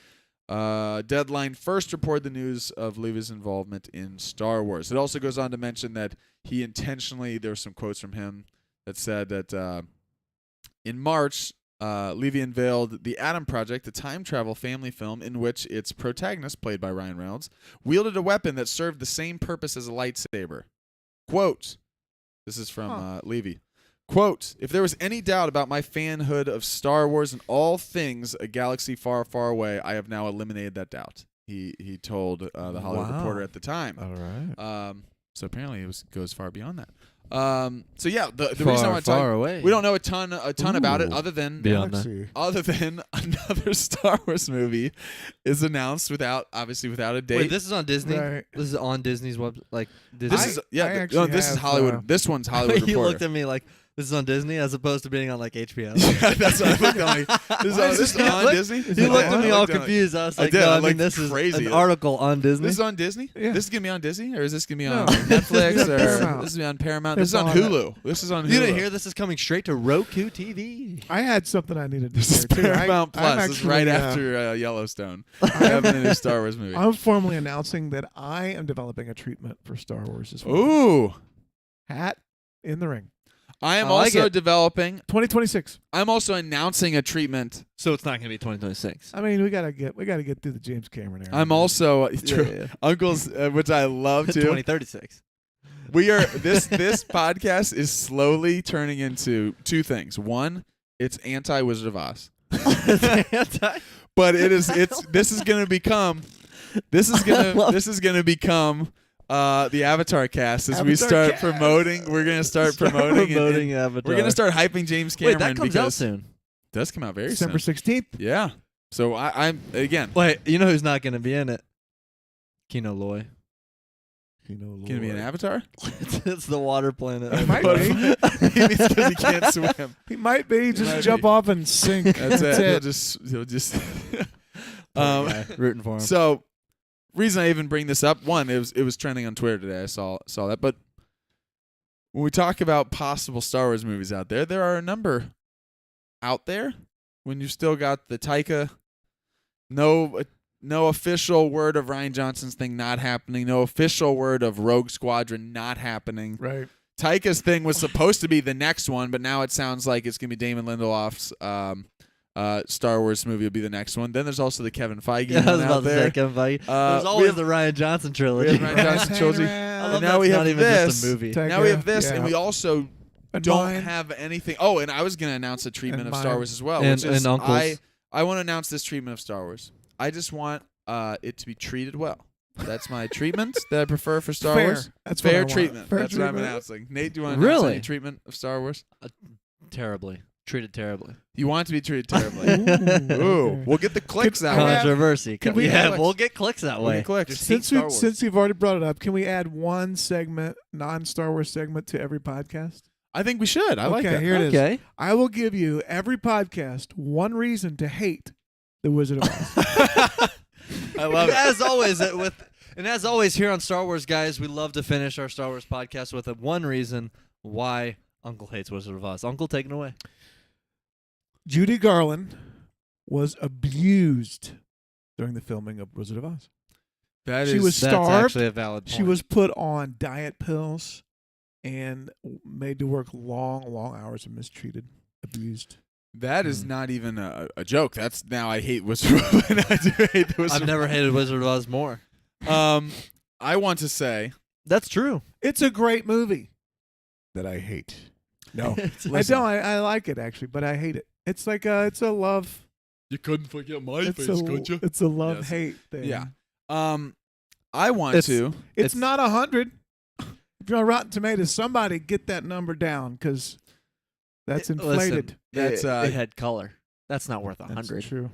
Deadline first reported the news of Levy's involvement in Star Wars. It also goes on to mention that he intentionally, there were some quotes from him that said that In March, Levy unveiled The Atom Project, a time travel family film in which its protagonist, played by Ryan Reynolds, wielded a weapon that served the same purpose as a lightsaber. Quote, this is from Levy. Quote, if there was any doubt about my fanhood of Star Wars and all things a galaxy far, far away, I have now eliminated that doubt. He told the Hollywood Reporter at the time. All right. So apparently it goes far beyond that. So yeah, the reason I want to talk, away. we don't know a ton about it, other than Beyond that. Galaxy. another Star Wars movie is announced without a date. Wait, this is on Disney. Right. This is on Disney's web. Like Disney. this is actually have, Hollywood. This one's Hollywood You Reporter. looked at me like this is on Disney as opposed to being on like HBO. Yeah, that's what I looked at. Like, this is on Disney. You looked at me all I looked at it. confused. I was I like, did. no, I I mean looked this is crazy. an article on Disney. This is on Disney? Yeah. This is going to be on Disney? Or is this going to be on No. Netflix? It's Or Paramount. this is on Paramount? They're This is on bought it. Hulu. This is on Hulu. You didn't hear this is coming straight to Roku TV. I had something I needed to This is share too. Paramount I'm Plus. This is right actually, after Yellowstone. Having a new Star Wars movie. I'm formally announcing that I am developing a treatment for Star Wars as well. Ooh. Hat in the ring. I am I like also it. developing. 2026. I'm also announcing a treatment. So it's not going to be 2026. I mean, we gotta get through the James Cameron era. I'm also true. Yeah. Uncle's, which I love too. 2036. We are this podcast is slowly turning into two things. One, it's anti Wizard of Oz, but this is going to become the Avatar cast as we Avatar start cast. promoting. We're going to start promoting and Avatar. we're going to start hyping James Cameron. Wait, that comes because out soon. It does come out very December soon. 16th. Yeah. So I'm again Wait, you know who's not going to be in it? Kino Loy. going to be an Avatar. It's the water planet. He might Maybe it's because he can't swim. He might be. Just might jump be. off and sink. That's it. it. He'll just. Yeah, rooting for him. So, reason I even bring this up, one, it was trending on Twitter today. I saw that. But when we talk about possible Star Wars movies out there are a number out there. When you've still got the Taika, no official word of Rian Johnson's thing not happening. No official word of Rogue Squadron not happening. Right. Taika's thing was supposed to be the next one, but now it sounds like it's gonna be Damon Lindelof's Star Wars movie will be the next one. Then there's also the Kevin Feige Yeah, I was one about out to say there. Kevin Feige. We There's always have- the Ryan Johnson We trilogy. have Ryan Johnson trilogy. I love now that's we have not even this. just a movie. Now we have this, Yeah. and we also And don't mine. have anything. Oh, and I was going to announce a treatment And of Star mine. Wars as well. And- which is and Uncle's. I want to announce this treatment of Star Wars. I just want it to be treated well. That's my treatment that I prefer for Star Fair. Wars. That's what I Fair want. treatment. Fair That's what I'm treatment. announcing. Nate, do you want to announce Really? any treatment of Star Wars? Terribly. Treated terribly. You want it to be treated terribly. Ooh. Ooh, Okay. we'll get the clicks Could that I way. have- Controversy. can we yeah, have- we'll get clicks that We'll way. get clicks. Since you've already brought it up, can we add one segment, non-Star Wars segment, to every podcast? I think we should. I like Okay, that. here it is. Okay. I will give you every podcast one reason to hate the Wizard of Oz. I love it. As always, as always here on Star Wars Guys, we love to finish our Star Wars podcast with one reason why Uncle hates Wizard of Oz. Uncle, take it away. Judy Garland was abused during the filming of Wizard of Oz. That She is was That's starved. actually a valid point. She was put on diet pills and made to work long hours and mistreated, abused. That is not even a joke. That's now I hate Wizard of Oz. I do hate the Wizard I've never hated Wizard of Oz more. I want to say That's true. It's a great movie that I hate. No, I don't. I like it actually, but I hate it. It's like it's a love. you couldn't forget my It's a love Yes. hate thing. Yeah. I want It's- to. It's not 100. If you're on Rotten Tomatoes, somebody get that number down because that's inflated. That's, it had color. That's not worth That's 100. true.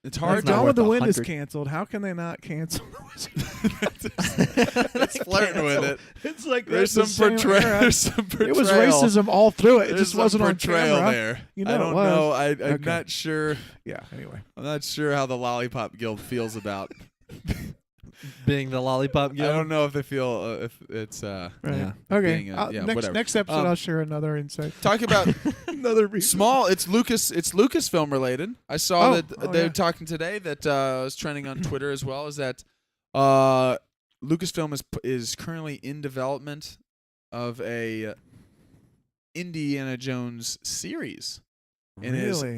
It's Hard hard. not Gone worth with the Wind is 100. canceled. How can they not cancel the Wizard? That's flirting with it. It's like There's that's some the same portrayal. era. There's some portrayal. It was racism all through it. It There's just some wasn't on portrayal camera. there. You know I it don't was. know. I'm Okay. not sure. Yeah. Anyway, I'm not sure how the Lollipop Guild feels about. Being the lollipop I guild. don't know if they feel if it's right. Yeah. Okay. Being a- yeah, whatever. Next episode, Um, I'll share another insight. talk about Another reason. small. It's Lucasfilm related. I saw Oh, that oh, they're yeah. talking today that was trending on Twitter as well. Is that Lucasfilm is currently in development of a Indiana Jones series. And Really?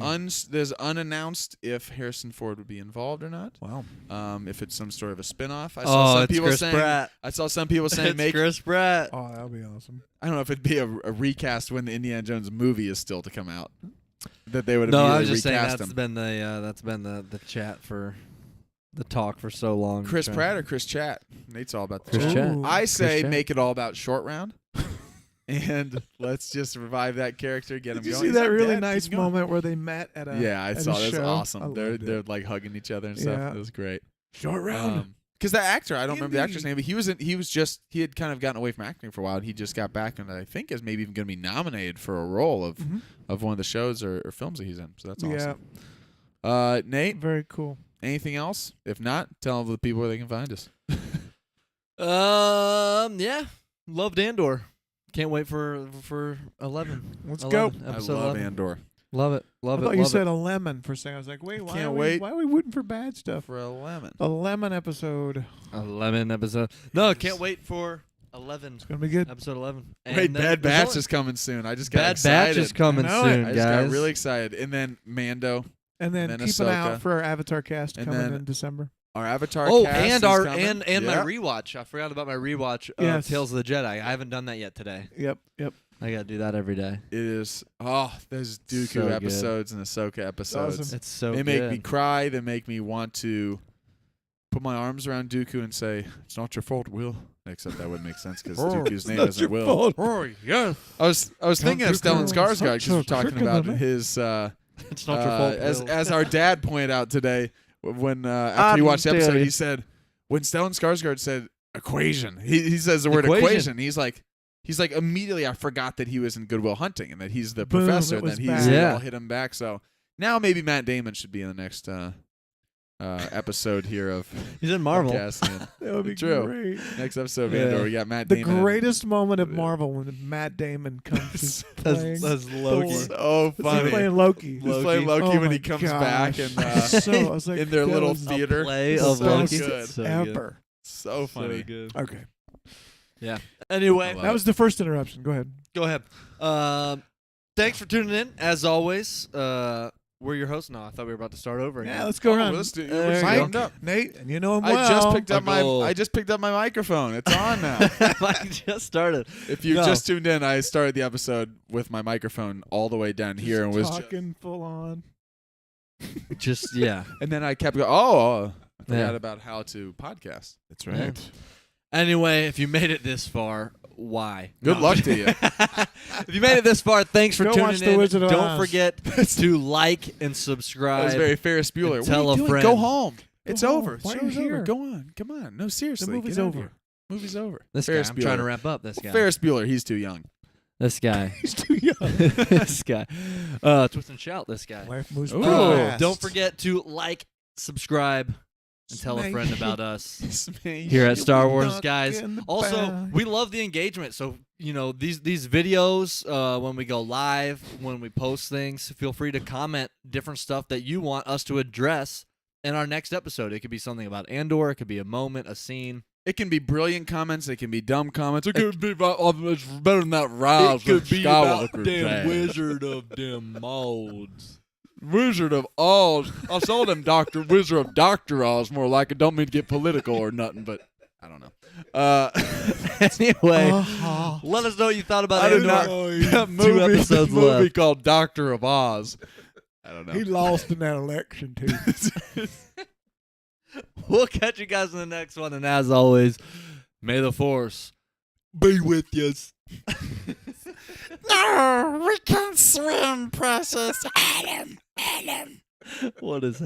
there's unannounced if Harrison Ford would be involved or not. Wow. If it's some sort of a spin-off. I saw some it's people Chris saying Pratt. I saw some people saying It's make Chris Pratt. Oh, that'll be awesome. I don't know if it'd be a recast when the Indiana Jones movie is still to come out. That they would No, I immediately was just saying recast that's him. been the chat for the talk for so long. Chris Trying- Pratt or Chris Chat? Nate's all about the Chris chat. Chat. Ooh. I say Chat. make it all about Short Round. And let's just revive that character, get him Did you going. see He's that not really dead. nice Keep going. moment where they met at a Yeah, I at saw. a That's show? I awesome. They're loved it. like hugging each other and stuff. Yeah. It was great. Short round. Because that actor, I don't remember the actor's Indy. name, but he had kind of gotten away from acting for a while, and he just got back, and I think is maybe even going to be nominated for a role Mhm. of one of the shows or films that he's in. So that's Yeah, awesome. Nate, very cool. anything else? If not, tell the people where they can find us. Yeah, loved Andor. Can't wait for 11. Let's go. 11, I Episode love 11. Andor. Love it. I Love it. thought you love said it. a lemon for a second. I was like, wait, why Can't are wait. why are we rooting for bad stuff? For a lemon. A lemon episode. 11 episode. No, can't wait for 11. It's gonna be good. Episode 11. Wait, And, Bad there's Batch only- is coming soon. I just got Bad excited. Batch is coming I know soon, it. I guys. just got really excited. And then Mando, And then then keep an eye Ahsoka. out for our Avatar cast And coming then- in December. our Avatar Oh, cast and is our coming. and my Yeah. rewatch. I forgot about my rewatch of Yes. Tales of the Jedi. I haven't done that yet today. Yep. I gotta do that every day. It is. There's Dooku So good. episodes and Ahsoka episodes. awesome. It's so They good. make me cry. They make me want to put my arms around Dooku and say, "It's not your fault, Will." Except that wouldn't make sense because Dooku's name isn't Will. Oh yeah, I was thinking of Stellan Skarsgård because we're talking about Trickle. his. it's not your fault. As Will. as our dad pointed out today when after he watched the episode, Daddy. he said when Stellan Skarsgård said equation, he says the word Equation. equation. He's like immediately I forgot that he was in Good Will Hunting and that he's the Boom, professor it and was that he's back. Yeah. all hit him back. So now maybe Matt Damon should be in the next episode here of He's in Marvel. podcasting. That would be True. great. Next episode of Yeah. Andor, we got Matt The Damon. greatest moment of Marvel when Matt Damon comes playing. As Loki. Thor. So He's funny. playing Loki. He's playing Loki Oh when my he comes gosh. back and So, I was like, in their that little was theater. Play So of Loki. good. So good. ever. So funny. So good. Okay. Anyway, I love That was the first interruption. Go ahead. go ahead. Thanks for tuning in. As always, we're your hosts. No, I thought we were about to start over again. Yeah, let's go around. Let's do. There Let's you Mike, go. warmed up. Nate, and you know him well. I just picked up Michael. I just picked up my microphone. It's on now. I just started. If you No. just tuned in, I started the episode with my microphone all the way down here and was talking full on. Just yeah. and then I kept going. I forgot Yeah. about how to podcast. That's right. Anyway, if you made it this far, why? Good luck to you. If you made it this far, thanks for Go tuning watch The in. Wizard of Don't Oz. forget to like and That subscribe. was very Ferris Bueller. And tell what are a you doing? friend. Go home. It's home. over. Why are Show's you over. here? Go on. Come on. No, seriously. The movie's get out of over. here. Movie's over. This Ferris guy. I'm trying to Bueller. wrap up. This guy. Ferris Bueller. He's too young. This guy. He's too young. This guy. Twist and shout. This guy. Life moves Ooh. too fast. Don't forget to like, subscribe, and tell a friend Smash about us Here here at Star Wars, Knock guys. in the Also, back. we love the engagement. So, these videos, when we go live, when we post things, feel free to comment different stuff that you want us to address in our next episode. It could be something about Andor. It could be a moment, a scene. It can be brilliant comments. It can be dumb comments. It could be about, it's better than that Rise it could of be about Skywalker. damn Dad. Wizard of them modes. Wizard of Oz. I saw them Wizard of Dr. Oz more like it. Don't mean to get political or nothing, but I don't know. Anyway, Uh-huh. let us know what you thought about I do Andor. not. That Two episodes movie left. called Doctor of Oz. I don't know. He lost in that election too. We'll catch you guys in the next one. And as always, may the Force be with you. No, we can't swim, precious Adam. What is happening?